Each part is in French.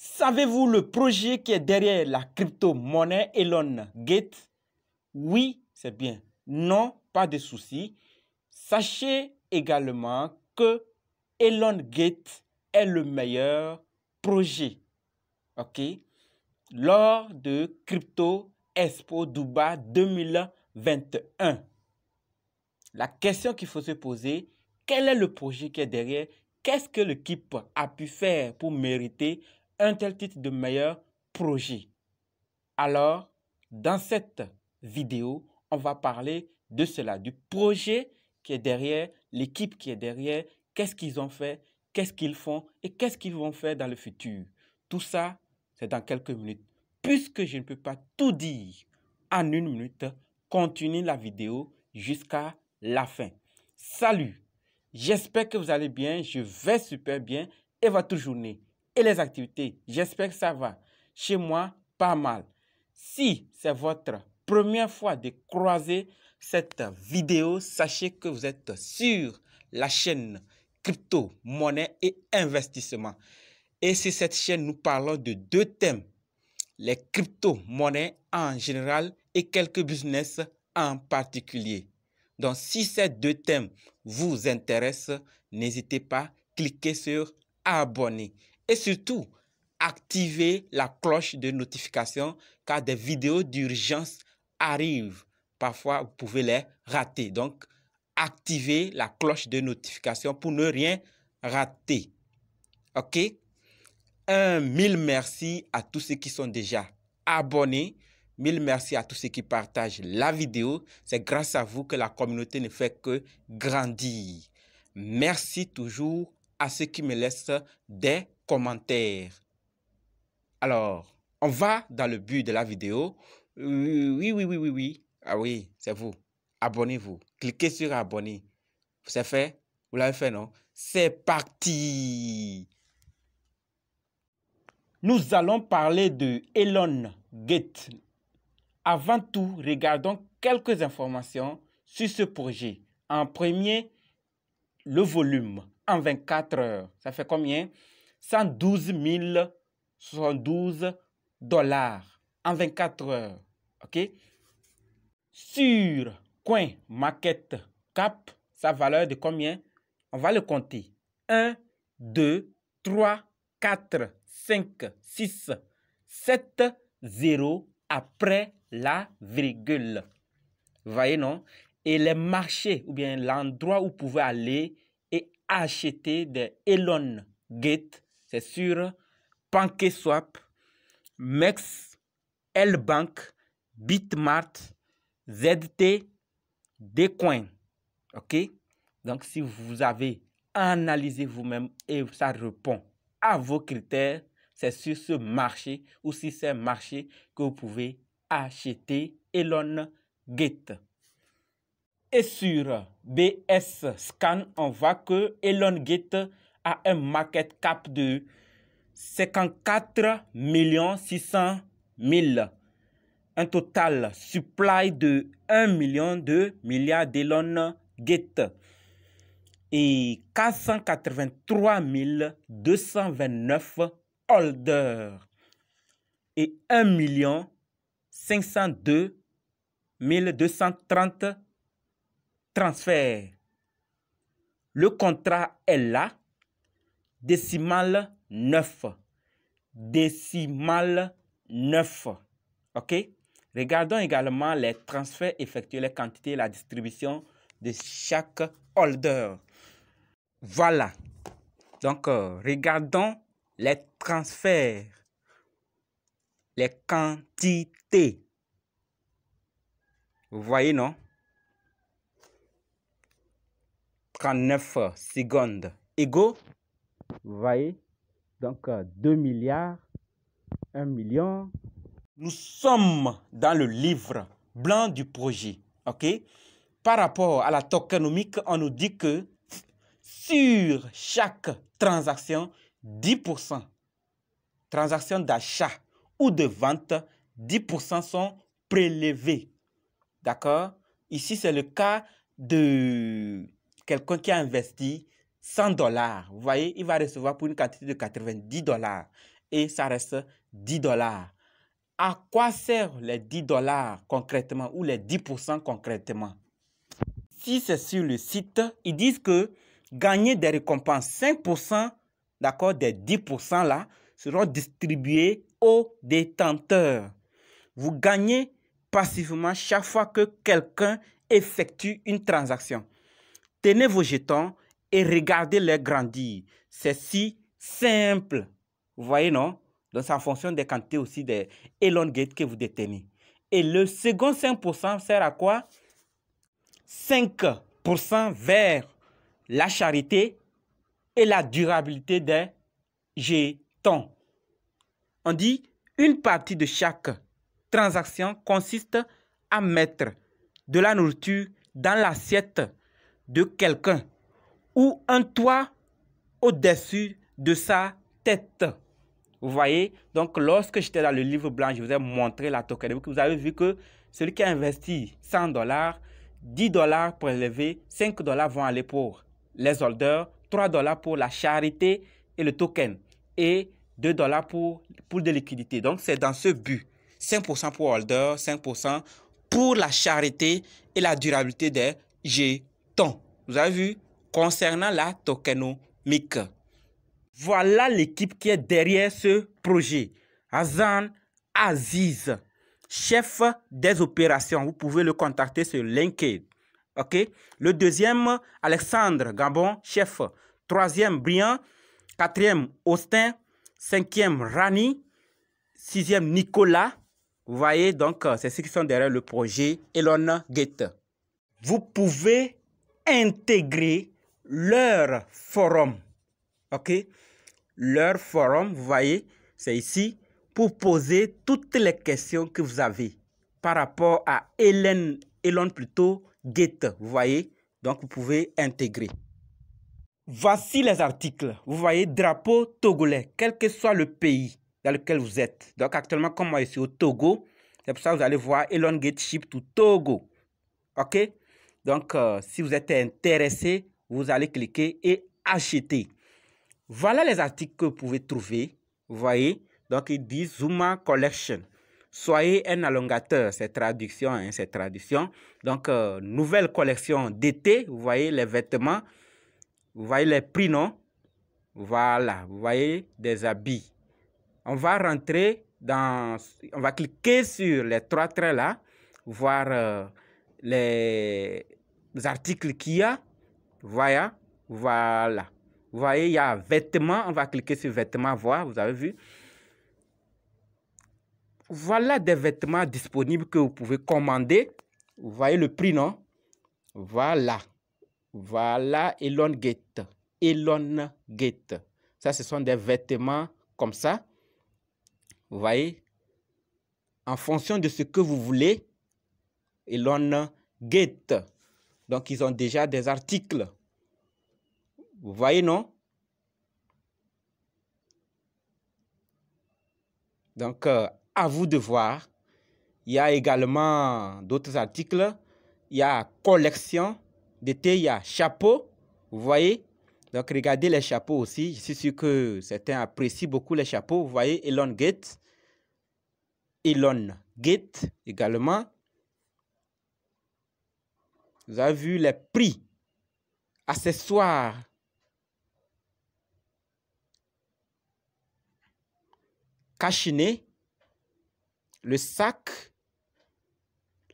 Savez-vous le projet qui est derrière la crypto-monnaie Elongate? Oui, c'est bien. Non, pas de souci. Sachez également que Elongate est le meilleur projet. OK? Lors de Crypto Expo Dubaï 2021. La question qu'il faut se poser, quel est le projet qui est derrière? Qu'est-ce que l'équipe a pu faire pour mériter un tel titre de meilleur projet? Alors, dans cette vidéo, on va parler de cela, du projet qui est derrière, l'équipe qui est derrière, qu'est-ce qu'ils ont fait, qu'est-ce qu'ils font et qu'est-ce qu'ils vont faire dans le futur. Tout ça, c'est dans quelques minutes. Puisque je ne peux pas tout dire en une minute, continue la vidéo jusqu'à la fin. Salut, j'espère que vous allez bien, je vais super bien et votre journée et les activités, j'espère que ça va. Chez moi, pas mal. Si c'est votre première fois de croiser cette vidéo, sachez que vous êtes sur la chaîne Crypto, Monnaie et Investissement. Et sur cette chaîne, nous parlons de deux thèmes, les crypto-monnaies en général et quelques business en particulier. Donc, si ces deux thèmes vous intéressent, n'hésitez pas, cliquez sur abonner et surtout, activez la cloche de notification car des vidéos d'urgence arrivent. Parfois, vous pouvez les rater. Donc, activez la cloche de notification pour ne rien rater. OK? Mille merci à tous ceux qui sont déjà abonnés. Mille merci à tous ceux qui partagent la vidéo. C'est grâce à vous que la communauté ne fait que grandir. Merci toujours à ceux qui me laissent des commentaires. Alors, on va dans le but de la vidéo. Oui. Ah oui, c'est vous. Abonnez-vous. Cliquez sur abonner. C'est fait? Vous l'avez fait, non? C'est parti! Nous allons parler de Elongate. Avant tout, regardons quelques informations sur ce projet. En premier, le volume en 24 heures. Ça fait combien? 112 072 $ en 24 heures. OK? Sur CoinMarketCap, sa valeur de combien? On va le compter. 1, 2, 3, 4, 5, 6, 7, 0 après la virgule. Vous voyez, non? Et les marchés, ou bien l'endroit où vous pouvez aller et acheter des Elongate, c'est sur PancakeSwap, MEX, L-Bank, Bitmart, ZT, Dcoin. OK? Donc, si vous avez analysé vous-même et ça répond à vos critères, c'est sur ce marché ou sur ces marchés que vous pouvez acheter Elongate. Et sur BS Scan, on voit que Elongate a un market cap de 54 600 000. Un total supply de 1 million de milliards d'Elongate et 483 229 holders et 1 502 230 transferts. Le contrat est là, décimale 9. Décimale 9. OK? Regardons également les transferts effectués, les quantités et la distribution de chaque holder. Voilà. Donc, regardons les transferts, les quantités. Vous voyez, non? 39 secondes égaux. Vous voyez? Donc, 2 milliards, 1 million. Nous sommes dans le livre blanc du projet. OK? Par rapport à la tokenomique, on nous dit que sur chaque transaction, 10%, transaction d'achat ou de vente, 10% sont prélevés. D'accord? Ici, c'est le cas de quelqu'un qui a investi 100 $. Vous voyez, il va recevoir pour une quantité de 90 $. et ça reste 10 $. À quoi servent les 10 $ concrètement ou les 10% concrètement? Si c'est sur le site, ils disent que gagner des récompenses 5%, d'accord, des 10% là, seront distribués aux détenteurs. Vous gagnez passivement chaque fois que quelqu'un effectue une transaction. Tenez vos jetons et regardez les grandir. C'est si simple. Vous voyez, non? Donc, c'est en fonction des quantités aussi des Elongate que vous détenez. Et le second 5% sert à quoi? 5% vers la charité et la durabilité des jetons. On dit une partie de chaque transaction consiste à mettre de la nourriture dans l'assiette de quelqu'un ou un toit au-dessus de sa tête. Vous voyez, donc lorsque j'étais dans le livre blanc, je vous ai montré la tokenomics. Vous avez vu que celui qui a investi 100 $, 10 $ prélevés, 5 $ vont aller pour les holders, 3 $ pour la charité et le token et 2 $ pour de liquidité. Donc c'est dans ce but. 5% pour holder, 5% pour la charité et la durabilité des jetons. Vous avez vu, concernant la tokenomics. Voilà l'équipe qui est derrière ce projet. Hassan Aziz, chef des opérations. Vous pouvez le contacter sur LinkedIn. OK? Le deuxième, Alexandre Gabon, chef. Troisième, Brian. Quatrième, Austin. Cinquième, Rani. Sixième, Nicolas. Vous voyez, donc, c'est ceux qui sont derrière le projet Elongate. Vous pouvez intégrer leur forum. OK? Leur forum, vous voyez, c'est ici pour poser toutes les questions que vous avez par rapport à Elongate. Vous voyez, donc vous pouvez intégrer. Voici les articles. Vous voyez, drapeau togolais, quel que soit le pays dans lequel vous êtes. Donc actuellement, comme moi, je suis au Togo, c'est pour ça que vous allez voir Elongate Ship to Togo. OK? Donc, si vous êtes intéressé, vous allez cliquer et acheter. Voilà les articles que vous pouvez trouver. Vous voyez, donc il dit Zuma Collection. Soyez un allongateur, c'est traduction, hein, c'est traduction. Donc, nouvelle collection d'été. Vous voyez les vêtements. Vous voyez les prix, non? Voilà, vous voyez des habits. On va rentrer dans... On va cliquer sur les trois traits là. Voir les articles qu'il y a. Voilà. Voilà. Vous voyez, il y a vêtements. On va cliquer sur vêtements, voir. Vous avez vu. Voilà des vêtements disponibles que vous pouvez commander. Vous voyez le prix, non? Voilà. Voilà, Elongate. Elongate. Ça, ce sont des vêtements comme ça. Vous voyez? En fonction de ce que vous voulez, Elongate. Donc, ils ont déjà des articles. Vous voyez, non? Donc, à vous de voir. Il y a également d'autres articles. Il y a collection d'été, il y a chapeau. Vous voyez? Donc, regardez les chapeaux aussi. Je suis sûr que certains apprécient beaucoup les chapeaux. Vous voyez, Elongate. Elongate également. Vous avez vu les prix. Accessoires. Cache-nez, le sac,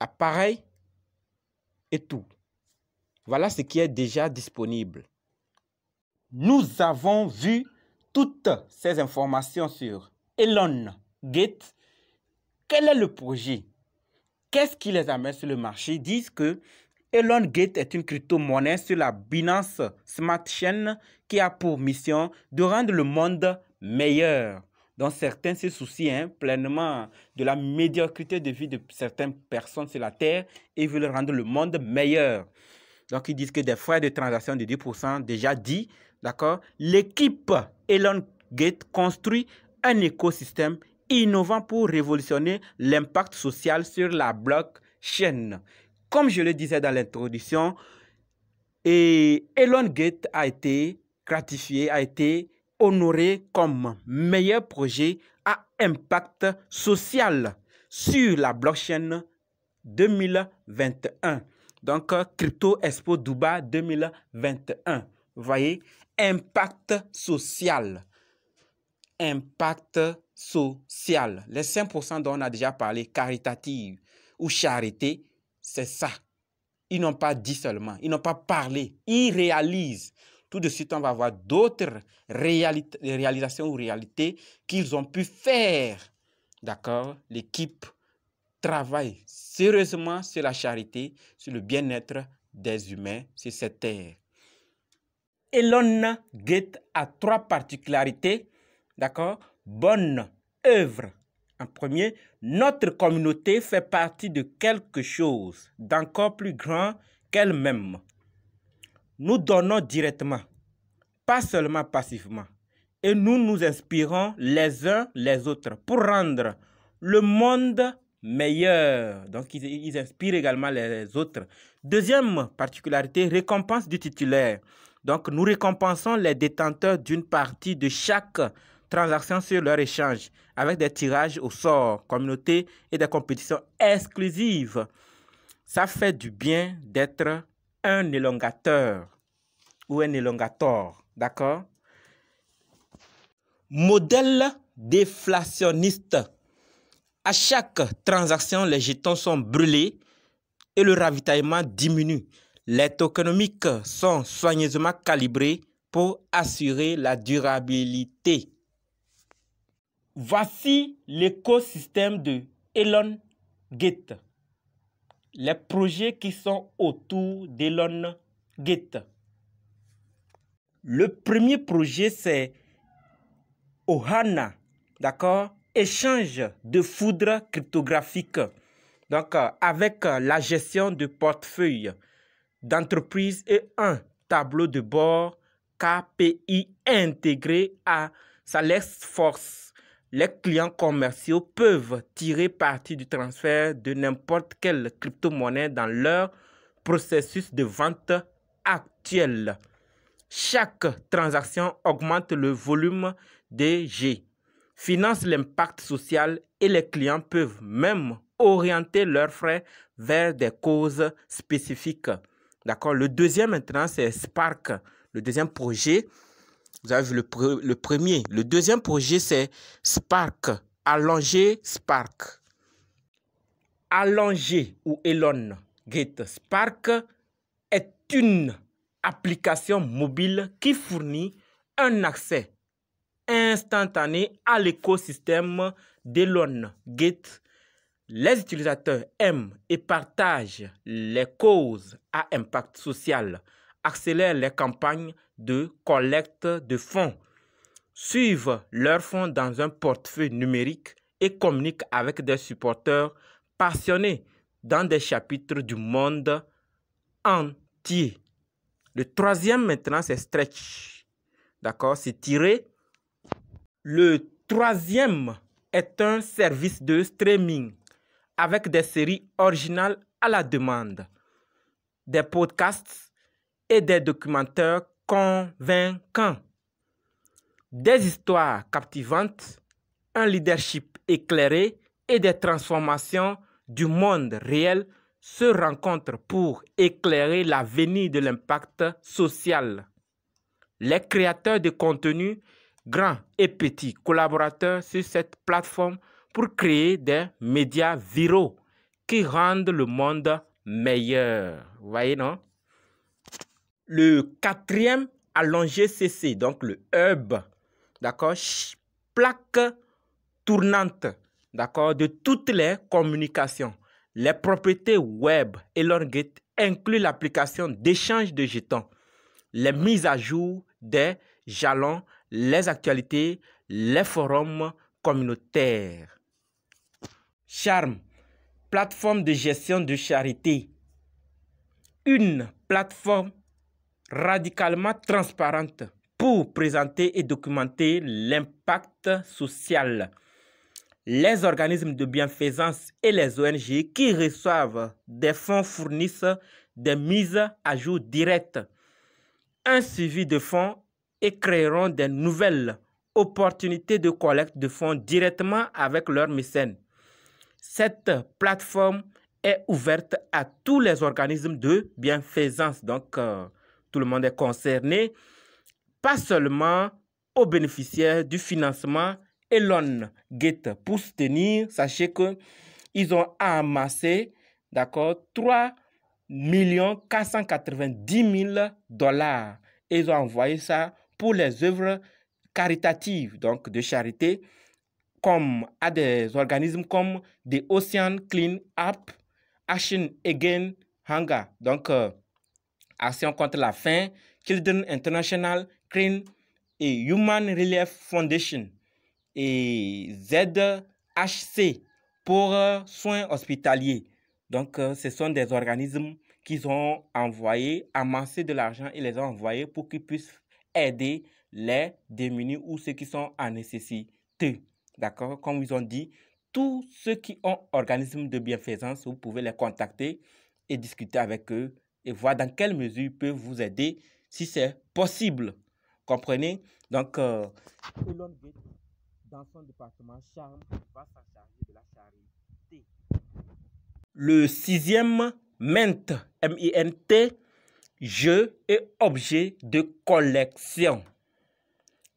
l'appareil et tout. Voilà ce qui est déjà disponible. Nous avons vu toutes ces informations sur Elongate. Quel est le projet? Qu'est-ce qui les amène sur le marché? Ils disent que Elongate est une crypto-monnaie sur la Binance Smart Chain qui a pour mission de rendre le monde meilleur. Donc certains se soucient pleinement de la médiocrité de vie de certaines personnes sur la Terre et veulent rendre le monde meilleur. Donc ils disent que des frais de transaction de 10%, déjà dit, d'accord. L'équipe Elongate construit un écosystème innovant pour révolutionner l'impact social sur la blockchain. Comme je le disais dans l'introduction, Elongate a été gratifié, a été honoré comme meilleur projet à impact social sur la blockchain 2021. Donc, Crypto Expo Dubaï 2021. Vous voyez, impact social. Impact social. Les 5% dont on a déjà parlé, caritative ou charité, c'est ça. Ils n'ont pas dit seulement, ils n'ont pas parlé, ils réalisent. Tout de suite, on va voir d'autres réalisations ou réalités qu'ils ont pu faire. D'accord? L'équipe travaille sérieusement sur la charité, sur le bien-être des humains sur cette terre. Elon Gates a 3 particularités. D'accord? Bonne œuvre. En premier, notre communauté fait partie de quelque chose d'encore plus grand qu'elle-même. Nous donnons directement, pas seulement passivement. Et nous nous inspirons les uns les autres pour rendre le monde meilleur. Donc, ils inspirent également les autres. Deuxième particularité, récompense du titulaire. Donc, nous récompensons les détenteurs d'une partie de chaque transaction sur leur échange avec des tirages au sort, communauté et des compétitions exclusives. Ça fait du bien d'être un élongateur ou un élongator, d'accord? Modèle déflationniste. À chaque transaction, les jetons sont brûlés et le ravitaillement diminue. Les tokenomiques sont soigneusement calibrés pour assurer la durabilité. Voici l'écosystème de Elon Gates. Les projets qui sont autour d'Elon Gates. Le premier projet, c'est Ohana, d'accord? Échange de foudre cryptographique. Donc, avec la gestion de portefeuille d'entreprise et un tableau de bord KPI intégré à Salesforce. Les clients commerciaux peuvent tirer parti du transfert de n'importe quelle crypto-monnaie dans leur processus de vente actuel. Chaque transaction augmente le volume DG, finance l'impact social et les clients peuvent même orienter leurs frais vers des causes spécifiques. D'accord? Le deuxième maintenant, c'est Spark. Le deuxième projet, vous avez vu le premier. Le deuxième projet, c'est Spark. Allonger Spark. Allonger ou Elon Gates. Spark est une application mobile qui fournit un accès instantané à l'écosystème d'Elon Gates. Les utilisateurs aiment et partagent les causes à impact social, accélèrent les campagnes de collecte de fonds, suivent leurs fonds dans un portefeuille numérique et communiquent avec des supporters passionnés dans des chapitres du monde entier. Le troisième maintenant, c'est Stretch. D'accord, c'est tiré. Le troisième est un service de streaming avec des séries originales à la demande, des podcasts et des documentaires convaincants, des histoires captivantes, un leadership éclairé et des transformations du monde réel se rencontrent pour éclairer l'avenir de l'impact social. Les créateurs de contenu, grands et petits, collaborateurs sur cette plateforme pour créer des médias viraux qui rendent le monde meilleur. Vous voyez, non? Le quatrième, Allonger CC, donc le hub, d'accord, plaque tournante, d'accord, de toutes les communications. Les propriétés web Elon Gates incluent l'application d'échange de jetons, les mises à jour des jalons, les actualités, les forums communautaires. Charm, plateforme de gestion de charité. Une plateforme radicalement transparente pour présenter et documenter l'impact social. Les organismes de bienfaisance et les ONG qui reçoivent des fonds fournissent des mises à jour directes, un suivi de fonds et créeront des nouvelles opportunités de collecte de fonds directement avec leurs mécènes. Cette plateforme est ouverte à tous les organismes de bienfaisance. Donc, tout le monde est concerné, pas seulement aux bénéficiaires du financement Elon Gate. Pour soutenir, sachez qu'ils ont amassé, d'accord, 3 490 000 $. Et ils ont envoyé ça pour les œuvres caritatives, donc de charité, comme à des organismes comme The Ocean Clean Up, Action Again Hunger, donc Action contre la faim, Children International, Clean et Human Relief Foundation et ZHC pour soins hospitaliers. Donc, ce sont des organismes qu'ils ont envoyés, amassé de l'argent et les ont envoyés pour qu'ils puissent aider les démunis ou ceux qui sont en nécessité. D'accord? Comme ils ont dit, tous ceux qui ont organisme de bienfaisance, vous pouvez les contacter et discuter avec eux et voir dans quelle mesure ils peuvent vous aider si c'est possible. Comprenez? Donc, Elon Gate, dans son département Charme, va s'en charger de la charité. Le 6e Mint, M-I-N-T, jeu et objet de collection.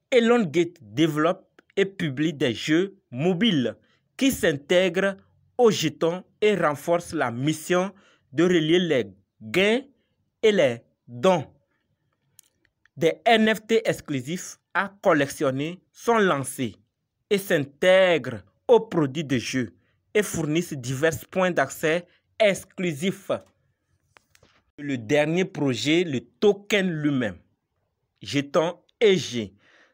Elon Gate développe et publie des jeux mobiles qui s'intègrent aux jetons et renforcent la mission de relier les gains et les dons. Des NFT exclusifs à collectionner sont lancés et s'intègrent aux produits de jeux et fournissent divers points d'accès exclusifs. Le dernier projet, le token lui-même, jeton EG.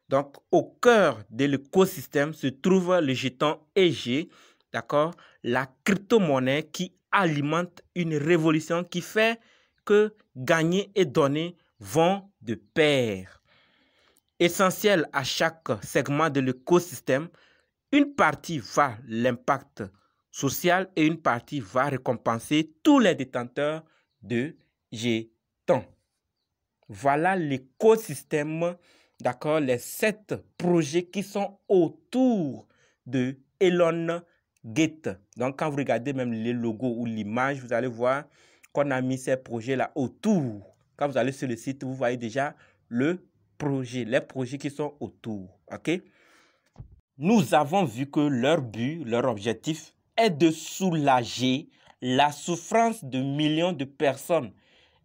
Donc, au cœur de l'écosystème se trouve le jeton EG, d'accord, la crypto-monnaie qui alimente une révolution qui fait que gagner et donner vont de pair. Essentiel à chaque segment de l'écosystème, une partie va l'impact social et une partie va récompenser tous les détenteurs de jetons. Voilà l'écosystème, d'accord, les 7 projets qui sont autour de Elon Gate. Donc, quand vous regardez même les logos ou l'image, vous allez voir qu'on a mis ces projets-là autour. Quand vous allez sur le site, vous voyez déjà le projet, les projets qui sont autour. OK? Nous avons vu que leur but, leur objectif est de soulager la souffrance de millions de personnes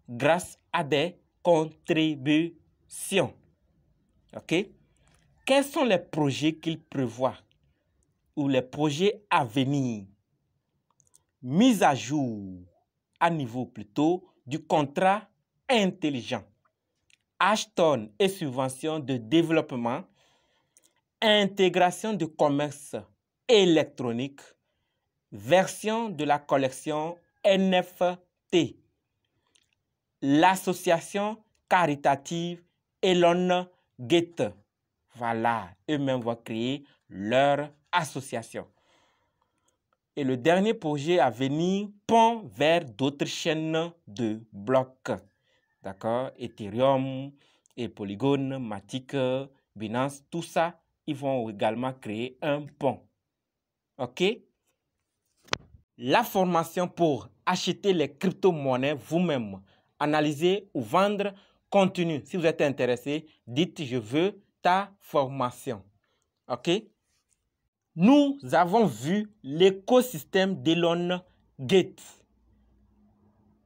grâce à des contributions. OK? Quels sont les projets qu'ils prévoient ou les projets à venir? Mise à jour, à niveau plutôt, du contrat intelligent. Ashton et subventions de développement, intégration de commerce électronique, version de la collection NFT. L'association caritative Elon Gate. Voilà, eux-mêmes vont créer leur association. Et le dernier projet à venir, pont vers d'autres chaînes de blocs. D'accord? Ethereum, et Polygon, Matic, Binance, tout ça, ils vont également créer un pont. OK? La formation pour acheter les crypto-monnaies vous-même, analyser ou vendre continue. Si vous êtes intéressé, dites « Je veux ta formation ». OK? Nous avons vu l'écosystème d'Elon Gate.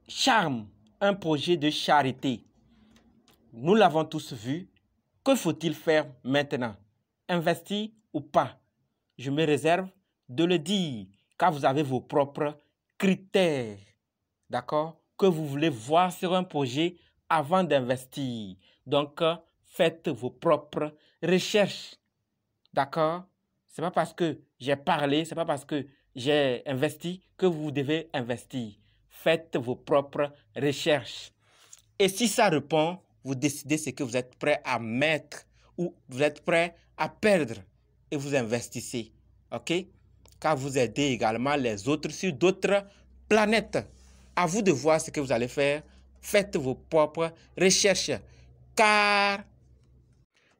Charme, un projet de charité. Nous l'avons tous vu. Que faut-il faire maintenant? Investir ou pas? Je me réserve de le dire, car vous avez vos propres critères, d'accord, que vous voulez voir sur un projet avant d'investir. Donc, faites vos propres recherches, d'accord? Ce n'est pas parce que j'ai parlé, ce n'est pas parce que j'ai investi que vous devez investir. Faites vos propres recherches. Et si ça répond, vous décidez ce que vous êtes prêt à mettre ou vous êtes prêt à perdre et vous investissez. OK? Car vous aidez également les autres sur d'autres planètes. À vous de voir ce que vous allez faire. Faites vos propres recherches. Car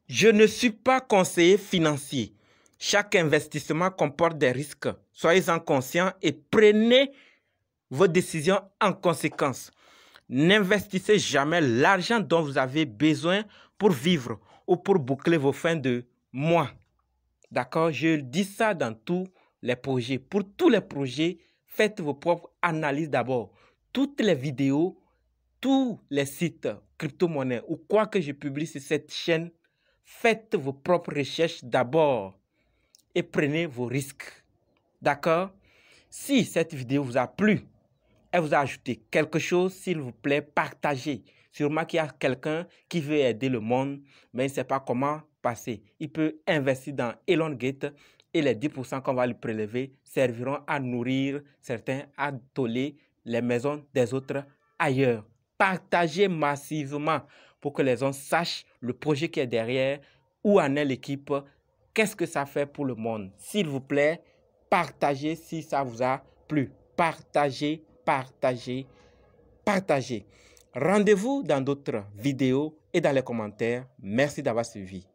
Je ne suis pas conseiller financier. Chaque investissement comporte des risques. Soyez-en conscients et prenez vos décisions en conséquence. N'investissez jamais l'argent dont vous avez besoin pour vivre ou pour boucler vos fins de mois. D'accord? Je dis ça dans tous les projets. Pour tous les projets, faites vos propres analyses d'abord. Toutes les vidéos, tous les sites crypto-monnaies ou quoi que je publie sur cette chaîne, faites vos propres recherches d'abord et prenez vos risques. D'accord? Si cette vidéo vous a plu, elle vous a ajouté quelque chose, s'il vous plaît, partagez. Sûrement qu'il y a quelqu'un qui veut aider le monde, mais il ne sait pas comment passer. Il peut investir dans ElonGate et les 10% qu'on va lui prélever serviront à nourrir certains, à toller les maisons des autres ailleurs. Partagez massivement pour que les gens sachent le projet qui est derrière, où en est l'équipe, qu'est-ce que ça fait pour le monde. S'il vous plaît, partagez si ça vous a plu. Partagez, partagez, partagez. Rendez-vous dans d'autres vidéos et dans les commentaires. Merci d'avoir suivi.